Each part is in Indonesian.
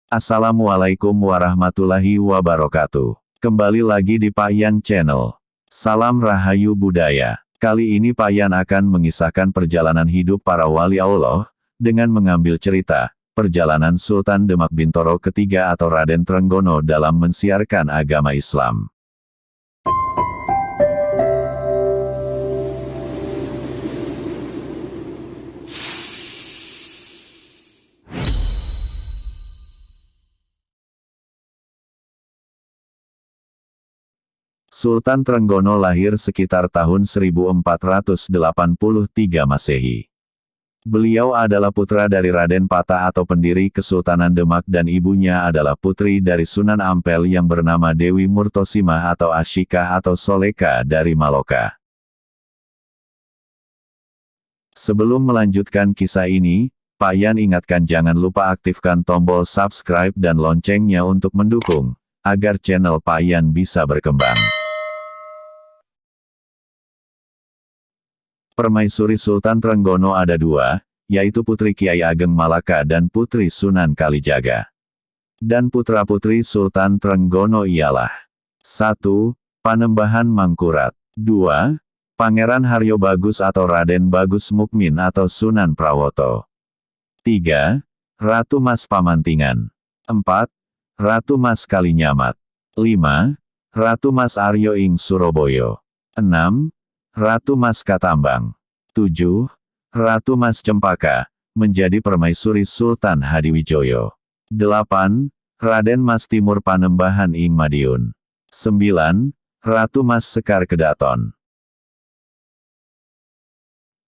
Assalamualaikum warahmatullahi wabarakatuh. Kembali lagi di Pak Yan Channel. Salam Rahayu Budaya. Kali ini Pak Yan akan mengisahkan perjalanan hidup para wali Allah, dengan mengambil cerita, perjalanan Sultan Demak Bintoro ketiga atau Raden Trenggono dalam mensiarkan agama Islam. Sultan Trenggono lahir sekitar tahun 1483 Masehi. Beliau adalah putra dari Raden Patah atau pendiri Kesultanan Demak dan ibunya adalah putri dari Sunan Ampel yang bernama Dewi Murtosimah atau Asyikah atau Soleka dari Maloka. Sebelum melanjutkan kisah ini, Pak Yan ingatkan jangan lupa aktifkan tombol subscribe dan loncengnya untuk mendukung, agar channel Pak Yan bisa berkembang. Permaisuri Sultan Trenggono ada dua, yaitu Putri Kiai Ageng Malaka dan Putri Sunan Kalijaga. Dan putra-putri Sultan Trenggono ialah 1. Panembahan Mangkurat 2. Pangeran Haryo Bagus atau Raden Bagus Mukmin atau Sunan Prawoto 3. Ratu Mas Pamantingan 4. Ratu Mas Kalinyamat 5. Ratu Mas Aryo ing Surabaya 6. Ratu Mas Katambang 7. Ratu Mas Cempaka, menjadi permaisuri Sultan Hadiwijoyo 8. Raden Mas Timur Panembahan ing Madiun 9. Ratu Mas Sekar Kedaton.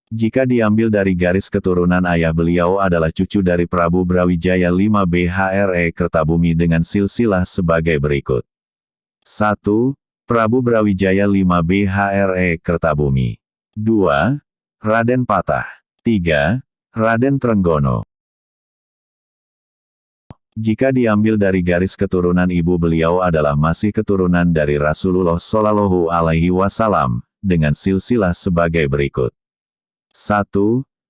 Jika diambil dari garis keturunan ayah beliau adalah cucu dari Prabu Brawijaya V BHRE Kertabumi dengan silsilah sebagai berikut. 1. Prabu Brawijaya V BHRE Kertabumi 2. Raden Patah 3. Raden Trenggono. Jika diambil dari garis keturunan ibu beliau adalah masih keturunan dari Rasulullah Shallallahu Alaihi Wasallam, dengan silsilah sebagai berikut. 1.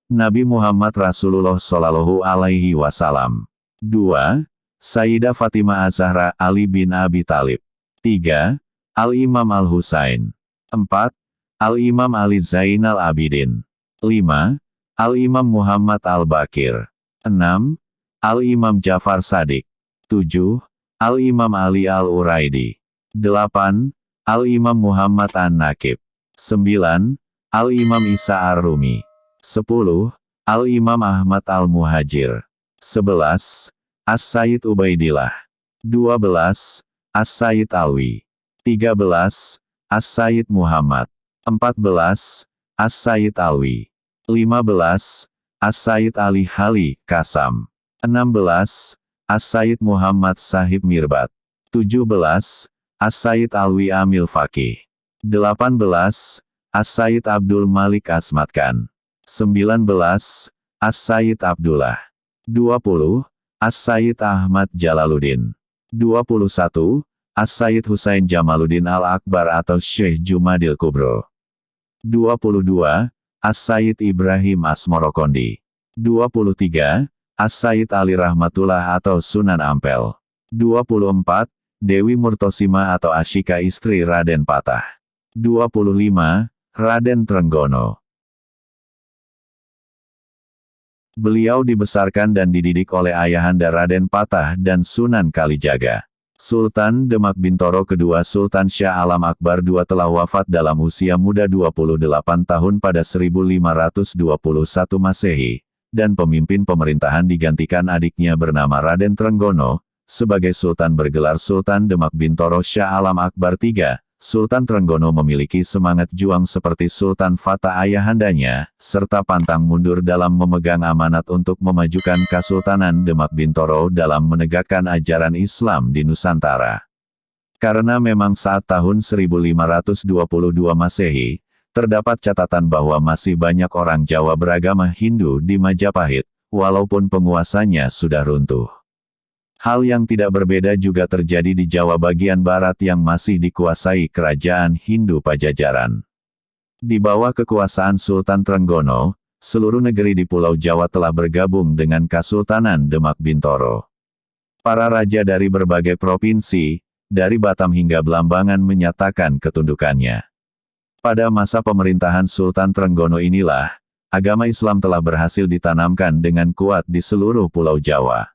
Nabi Muhammad Rasulullah Shallallahu Alaihi Wasallam 2. Sayyidah Fatimah Az-Zahra Ali bin Abi Thalib 3. Al-Imam Al-Husain 4. Al-Imam Ali Zainal Abidin 5. Al-Imam Muhammad Al-Bakir 6. Al-Imam Jafar Shadiq 7. Al-Imam Ali Al-Uraidi 8. Al-Imam Muhammad An-Nakib 9. Al-Imam Isa Ar-Rumi 10. Al-Imam Ahmad Al-Muhajir 11. As-Sayyid Ubaidillah 12. As-Sayyid Alwi 13. As-Sayyid Muhammad 14. As-Sayyid Alwi 15. As-Sayyid Ali Hali Kasam 16. As-Sayyid Muhammad Sahib Mirbat 17. As-Sayyid Alwi Amil Faqih 18. As-Sayyid Abdul Malik Asmatkan 19. As-Sayyid Abdullah 20. As-Sayyid Ahmad Jalaluddin 21. As-Sayyid Husain Jamaluddin Al-Akbar atau Syekh Jumadil Kubro 22. As-Sayyid Ibrahim Asmorokondi 23. As-Sayyid Ali Rahmatullah atau Sunan Ampel 24. Dewi Murtosimah atau Asyikah istri Raden Patah 25. Raden Trenggono. Beliau dibesarkan dan dididik oleh ayahanda Raden Patah dan Sunan Kalijaga. Sultan Demak Bintoro kedua Sultan Shah Alam Akbar II telah wafat dalam usia muda 28 tahun pada 1521 Masehi, dan pemimpin pemerintahan digantikan adiknya bernama Raden Trenggono, sebagai Sultan bergelar Sultan Demak Bintoro Shah Alam Akbar III. Sultan Trenggono memiliki semangat juang seperti Sultan Fatah ayahandanya, serta pantang mundur dalam memegang amanat untuk memajukan Kesultanan Demak Bintoro dalam menegakkan ajaran Islam di Nusantara. Karena memang saat tahun 1522 Masehi, terdapat catatan bahwa masih banyak orang Jawa beragama Hindu di Majapahit, walaupun penguasanya sudah runtuh. Hal yang tidak berbeda juga terjadi di Jawa bagian barat yang masih dikuasai kerajaan Hindu Pajajaran. Di bawah kekuasaan Sultan Trenggono, seluruh negeri di Pulau Jawa telah bergabung dengan Kesultanan Demak Bintoro. Para raja dari berbagai provinsi, dari Batam hingga Belambangan menyatakan ketundukannya. Pada masa pemerintahan Sultan Trenggono inilah, agama Islam telah berhasil ditanamkan dengan kuat di seluruh Pulau Jawa.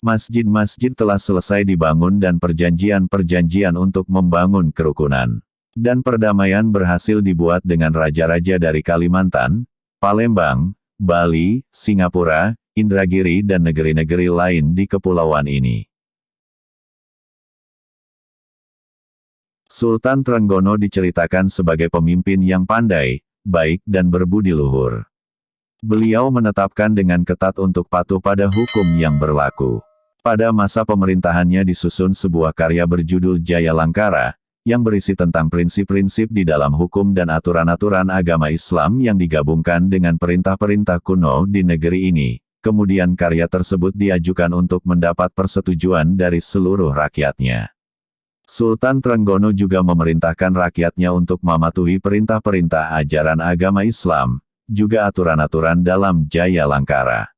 Masjid-masjid telah selesai dibangun dan perjanjian-perjanjian untuk membangun kerukunan dan perdamaian berhasil dibuat dengan raja-raja dari Kalimantan, Palembang, Bali, Singapura, Indragiri dan negeri-negeri lain di kepulauan ini. Sultan Trenggono diceritakan sebagai pemimpin yang pandai, baik dan berbudi luhur. Beliau menetapkan dengan ketat untuk patuh pada hukum yang berlaku. Pada masa pemerintahannya disusun sebuah karya berjudul Jaya Langkara, yang berisi tentang prinsip-prinsip di dalam hukum dan aturan-aturan agama Islam yang digabungkan dengan perintah-perintah kuno di negeri ini. Kemudian karya tersebut diajukan untuk mendapat persetujuan dari seluruh rakyatnya. Sultan Trenggono juga memerintahkan rakyatnya untuk mematuhi perintah-perintah ajaran agama Islam, juga aturan-aturan dalam Jaya Langkara.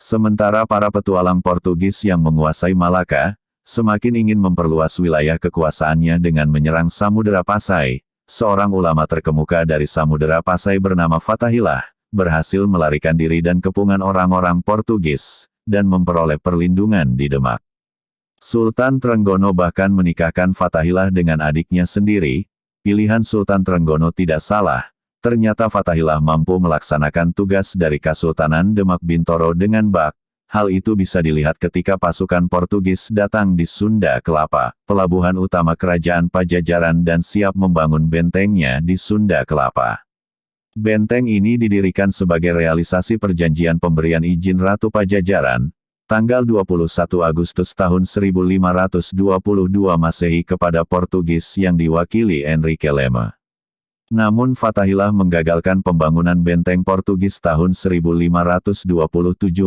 Sementara para petualang Portugis yang menguasai Malaka, semakin ingin memperluas wilayah kekuasaannya dengan menyerang Samudera Pasai, seorang ulama terkemuka dari Samudera Pasai bernama Fathahillah, berhasil melarikan diri dan kepungan orang-orang Portugis, dan memperoleh perlindungan di Demak. Sultan Trenggono bahkan menikahkan Fathahillah dengan adiknya sendiri. Pilihan Sultan Trenggono tidak salah, ternyata Fathahillah mampu melaksanakan tugas dari Kasultanan Demak Bintoro dengan baik. Hal itu bisa dilihat ketika pasukan Portugis datang di Sunda Kelapa, pelabuhan utama kerajaan Pajajaran dan siap membangun bentengnya di Sunda Kelapa. Benteng ini didirikan sebagai realisasi perjanjian pemberian izin Ratu Pajajaran, tanggal 21 Agustus tahun 1522 Masehi kepada Portugis yang diwakili Henrique Lema. Namun Fathahillah menggagalkan pembangunan benteng Portugis tahun 1527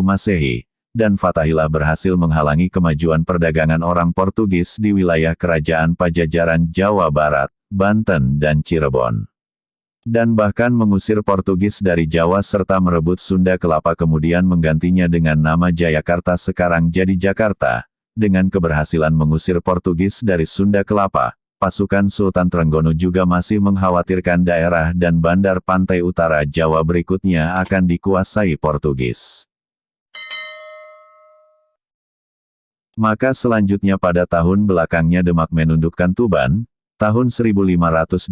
Masehi, dan Fathahillah berhasil menghalangi kemajuan perdagangan orang Portugis di wilayah kerajaan Pajajaran Jawa Barat, Banten dan Cirebon. Dan bahkan mengusir Portugis dari Jawa serta merebut Sunda Kelapa kemudian menggantinya dengan nama Jayakarta sekarang jadi Jakarta. Dengan keberhasilan mengusir Portugis dari Sunda Kelapa, pasukan Sultan Trenggono juga masih mengkhawatirkan daerah dan bandar pantai utara Jawa berikutnya akan dikuasai Portugis. Maka selanjutnya pada tahun belakangnya Demak menundukkan Tuban. Tahun 1528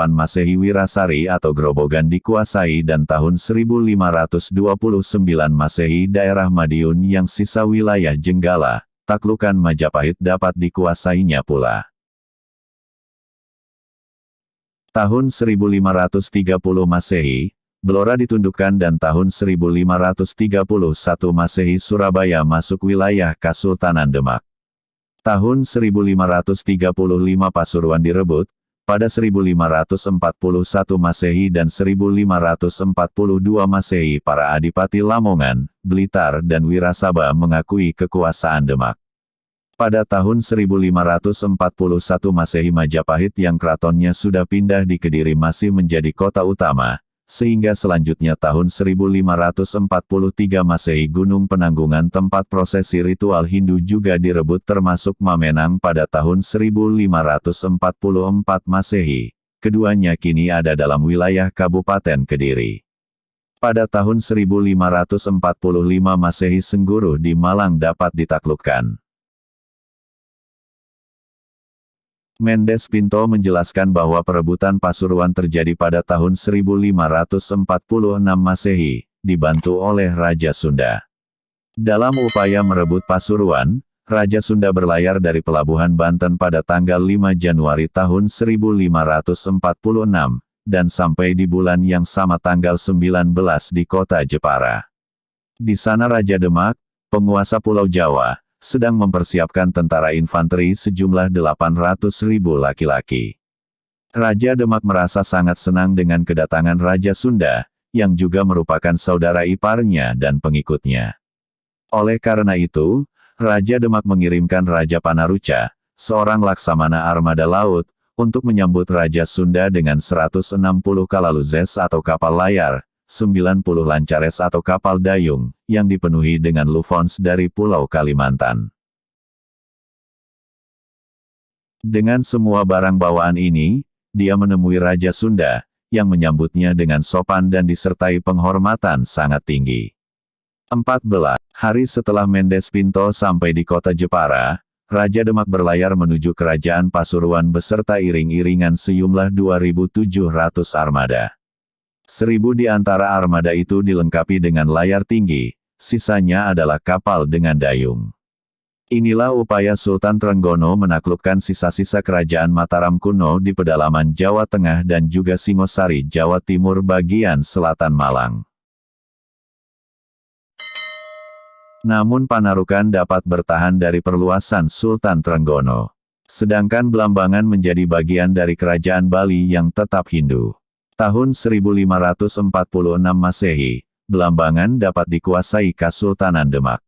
Masehi Wirasari atau Grobogan dikuasai dan tahun 1529 Masehi daerah Madiun yang sisa wilayah Jenggala, taklukan Majapahit dapat dikuasainya pula. Tahun 1530 Masehi, Blora ditundukkan dan tahun 1531 Masehi Surabaya masuk wilayah Kasultanan Demak. Tahun 1535 Pasuruan direbut, pada 1541 Masehi dan 1542 Masehi para Adipati Lamongan, Blitar dan Wirasaba mengakui kekuasaan Demak. Pada tahun 1541 Masehi Majapahit yang keratonnya sudah pindah di Kediri masih menjadi kota utama, sehingga selanjutnya tahun 1543 Masehi Gunung Penanggungan tempat prosesi ritual Hindu juga direbut termasuk Mamenang pada tahun 1544 Masehi. Keduanya kini ada dalam wilayah Kabupaten Kediri. Pada tahun 1545 Masehi Sengguru di Malang dapat ditaklukkan. Mendes Pinto menjelaskan bahwa perebutan Pasuruan terjadi pada tahun 1546 Masehi, dibantu oleh Raja Sunda. Dalam upaya merebut Pasuruan, Raja Sunda berlayar dari Pelabuhan Banten pada tanggal 5 Januari tahun 1546, dan sampai di bulan yang sama tanggal 19 di kota Jepara. Di sana Raja Demak, penguasa Pulau Jawa, sedang mempersiapkan tentara infanteri sejumlah 800.000 laki-laki. Raja Demak merasa sangat senang dengan kedatangan Raja Sunda, yang juga merupakan saudara iparnya dan pengikutnya. Oleh karena itu, Raja Demak mengirimkan Raja Panaruca, seorang laksamana armada laut, untuk menyambut Raja Sunda dengan 160 kalaluzes atau kapal layar, 90 lancares atau kapal dayung, yang dipenuhi dengan lufons dari Pulau Kalimantan. Dengan semua barang bawaan ini, dia menemui Raja Sunda, yang menyambutnya dengan sopan dan disertai penghormatan sangat tinggi. 14 hari setelah Mendes Pinto sampai di kota Jepara, Raja Demak berlayar menuju Kerajaan Pasuruan beserta iring-iringan sejumlah 2.700 armada. 1.000 di antara armada itu dilengkapi dengan layar tinggi, sisanya adalah kapal dengan dayung. Inilah upaya Sultan Trenggono menaklukkan sisa-sisa kerajaan Mataram kuno di pedalaman Jawa Tengah dan juga Singosari, Jawa Timur bagian selatan Malang. Namun Panarukan dapat bertahan dari perluasan Sultan Trenggono. Sedangkan Blambangan menjadi bagian dari kerajaan Bali yang tetap Hindu. Tahun 1546 Masehi, Blambangan dapat dikuasai Kasultanan Demak.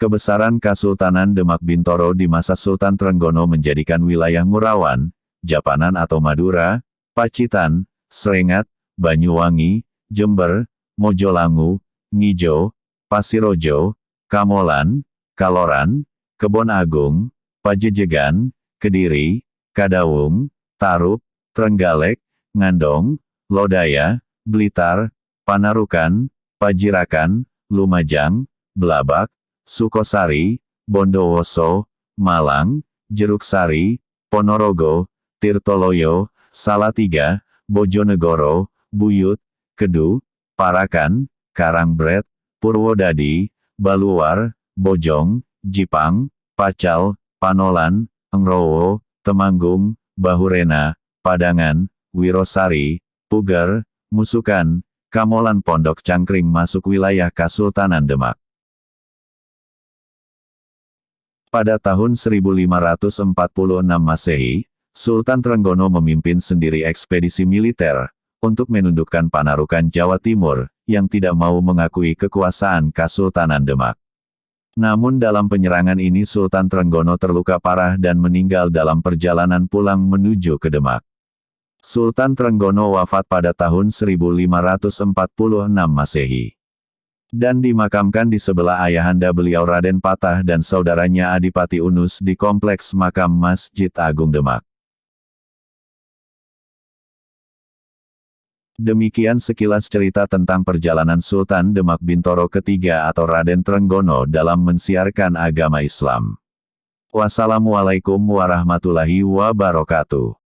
Kebesaran Kasultanan Demak Bintoro di masa Sultan Trenggono menjadikan wilayah Ngurawan, Japanan atau Madura, Pacitan, Srengat, Banyuwangi, Jember, Mojolangu, Ngijo, Pasirojo, Kamolan, Kaloran, Kebon Agung, Pajejegan, Kediri, Kadawung, Tarup, Trenggalek, Ngandong, Lodaya, Blitar, Panarukan, Pajirakan, Lumajang, Blabak, Sukosari, Bondowoso, Malang, Jeruksari, Ponorogo, Tirtoloyo, Salatiga, Bojonegoro, Buyut, Kedu, Parakan, Karangbret, Purwodadi, Baluar, Bojong, Jipang, Pacal, Panolan, Engrowo, Temanggung, Bahurena, Padangan, Wirosari, Puger, Musukan, Kamolan Pondok Cangkring masuk wilayah Kasultanan Demak. Pada tahun 1546 Masehi, Sultan Trenggono memimpin sendiri ekspedisi militer, untuk menundukkan Panarukan Jawa Timur, yang tidak mau mengakui kekuasaan Kasultanan Demak. Namun dalam penyerangan ini Sultan Trenggono terluka parah dan meninggal dalam perjalanan pulang menuju ke Demak. Sultan Trenggono wafat pada tahun 1546 Masehi. Dan dimakamkan di sebelah ayahanda beliau Raden Patah dan saudaranya Adipati Unus di Kompleks Makam Masjid Agung Demak. Demikian sekilas cerita tentang perjalanan Sultan Demak Bintoro ketiga atau Raden Trenggono dalam mensiarkan agama Islam. Wassalamualaikum warahmatullahi wabarakatuh.